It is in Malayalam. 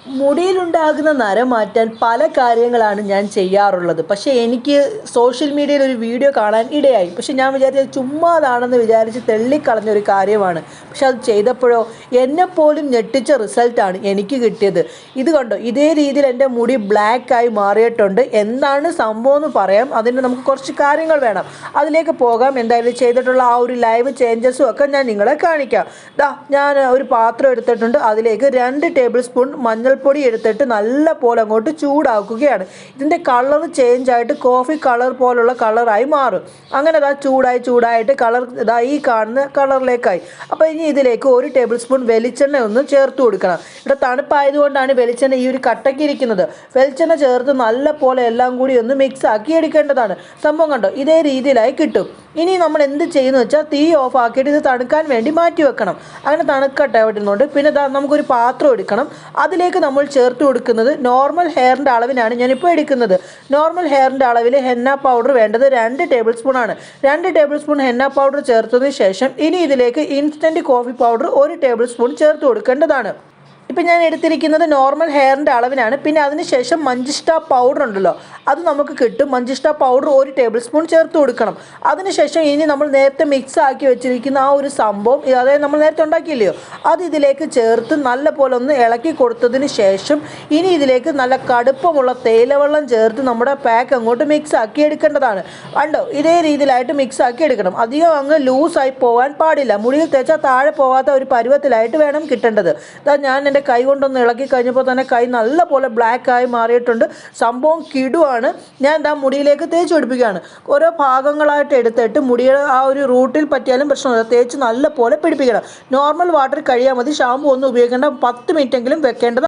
മുടിയിലുണ്ടാകുന്ന നര മാറ്റാൻ പല കാര്യങ്ങളാണ് ഞാൻ ചെയ്യാറുള്ളത്. പക്ഷേ എനിക്ക് സോഷ്യൽ മീഡിയയിൽ ഒരു വീഡിയോ കാണാൻ ഇടയായി. പക്ഷേ ഞാൻ വിചാരിച്ചത് ചുമ്മാതാണെന്ന് വിചാരിച്ച് തള്ളിക്കളഞ്ഞൊരു കാര്യമാണ്. പക്ഷെ അത് ചെയ്തപ്പോഴോ എന്നെപ്പോലും ഞെട്ടിച്ച റിസൾട്ടാണ് എനിക്ക് കിട്ടിയത്. ഇത് കണ്ടോ, ഇതേ രീതിയിൽ എൻ്റെ മുടി ബ്ലാക്കായി മാറിയിട്ടുണ്ട്. എന്താണ് സംഭവം എന്ന് പറയാം. അതിന് നമുക്ക് കുറച്ച് കാര്യങ്ങൾ വേണം. അതിലേക്ക് പോകാം. എന്തായാലും ചെയ്തിട്ടുള്ള ആ ഒരു ലൈവ് ചേഞ്ചസും ഒക്കെ ഞാൻ നിങ്ങളെ കാണിക്കാം. ഞാൻ ഒരു പാത്രം എടുത്തിട്ടുണ്ട്. അതിലേക്ക് 2 ടേബിൾ സ്പൂൺ മഞ്ഞൾപ്പൊടി എടുത്തിട്ട് നല്ല പോലെ അങ്ങോട്ട് ചൂടാക്കുകയാണ്. ഇതിൻ്റെ കളർ ചേഞ്ച് ആയിട്ട് കോഫി കളർ പോലുള്ള കളറായി മാറും. അങ്ങനെ ചൂടായിട്ട് കളർ ഈ കാണുന്ന കളറിലേക്കായി. അപ്പോൾ ഇനി ഇതിലേക്ക് 1 ടേബിൾ സ്പൂൺ വെളിച്ചെണ്ണ ഒന്ന് ചേർത്ത് കൊടുക്കണം. ഇവിടെ തണുപ്പായതുകൊണ്ടാണ് വെളിച്ചെണ്ണ ഈ ഒരു കട്ടയ്ക്ക് ഇരിക്കുന്നത്. വെളിച്ചെണ്ണ ചേർത്ത് നല്ല പോലെ എല്ലാം കൂടി ഒന്ന് മിക്സ് ആക്കി എടുക്കേണ്ടതാണ്. സംഭവം കണ്ടോ, ഇതേ രീതിയിലായി കിട്ടും. ഇനി നമ്മൾ എന്ത് ചെയ്യുന്നു വെച്ചാൽ തീ ഓഫ് ആക്കിയിട്ട് ഇത് തണുക്കാൻ വേണ്ടി മാറ്റി വെക്കണം. അങ്ങനെ തണുക്കട്ടെ വരുന്നുണ്ട്. പിന്നെ നമുക്കൊരു പാത്രം എടുക്കണം. അതിലേക്ക് നമ്മൾ ചേർത്ത് കൊടുക്കുന്നത് നോർമൽ ഹെയറിൻ്റെ അളവിനാണ് ഞാനിപ്പോൾ എടുക്കുന്നത്. നോർമൽ ഹെയറിൻ്റെ അളവിൽ ഹെന്ന പൗഡർ വേണ്ടത് 2 ടേബിൾ സ്പൂൺ ആണ്. 2 ടേബിൾ സ്പൂൺ ഹെന്ന പൗഡർ ചേർത്തതിന് ശേഷം ഇനി ഇതിലേക്ക് instant coffee powder 1 table spoon ചേർത്ത് കൊടുക്കേണ്ടതാണ്. ഇപ്പം ഞാൻ എടുത്തിരിക്കുന്നത് നോർമൽ ഹെയറിൻ്റെ അളവിനാണ്. പിന്നെ അതിനുശേഷം മഞ്ചിഷ്ട പൗഡർ ഉണ്ടല്ലോ, അത് നമുക്ക് കിട്ടും. മഞ്ചിഷ്ട പൗഡർ 1 ടേബിൾ സ്പൂൺ ചേർത്ത് കൊടുക്കണം. അതിനുശേഷം ഇനി നമ്മൾ നേരത്തെ മിക്സ് ആക്കി വെച്ചിരിക്കുന്ന ആ ഒരു സംഭവം, അതായത് നമ്മൾ നേരത്തെ ഉണ്ടാക്കിയില്ലയോ, അത് ഇതിലേക്ക് ചേർത്ത് നല്ല പോലെ ഒന്ന് ഇളക്കി കൊടുത്തതിന് ശേഷം ഇനി ഇതിലേക്ക് നല്ല കടുപ്പമുള്ള തേയിലവെള്ളം ചേർത്ത് നമ്മുടെ പാക്ക് അങ്ങോട്ട് മിക്സ് ആക്കി എടുക്കേണ്ടതാണ്. കണ്ടോ, ഇതേ രീതിയിലായിട്ട് മിക്സ് ആക്കി എടുക്കണം. അധികം അങ്ങ് ലൂസായി പോകാൻ പാടില്ല. മുടിയിൽ തേച്ചാൽ താഴെ പോകാത്ത ഒരു പരുവത്തിലായിട്ട് വേണം കിട്ടേണ്ടത്. ഞാൻ എൻ്റെ കൈ കൊണ്ടൊന്ന് ഇളക്കി കഴിഞ്ഞപ്പോൾ തന്നെ കൈ നല്ല പോലെ ബ്ലാക്കായി മാറിയിട്ടുണ്ട്. സംഭവം കിടുവാണ്. ഞാൻ മുടിയിലേക്ക് തേച്ച് പിടിപ്പിക്കുകയാണ്. ഓരോ ഭാഗങ്ങളായിട്ട് എടുത്തിട്ട് മുടിയുടെ ആ ഒരു റൂട്ടിൽ പറ്റിയാലും പ്രശ്നമില്ല, തേച്ച് നല്ല പോലെ പിടിപ്പിക്കണം. നോർമൽ വാട്ടർ കഴിയാൽ മതി. ഷാമ്പു ഒന്നും ഉപയോഗിക്കേണ്ട. 10 മിനിറ്റെങ്കിലും വെക്കേണ്ടത്.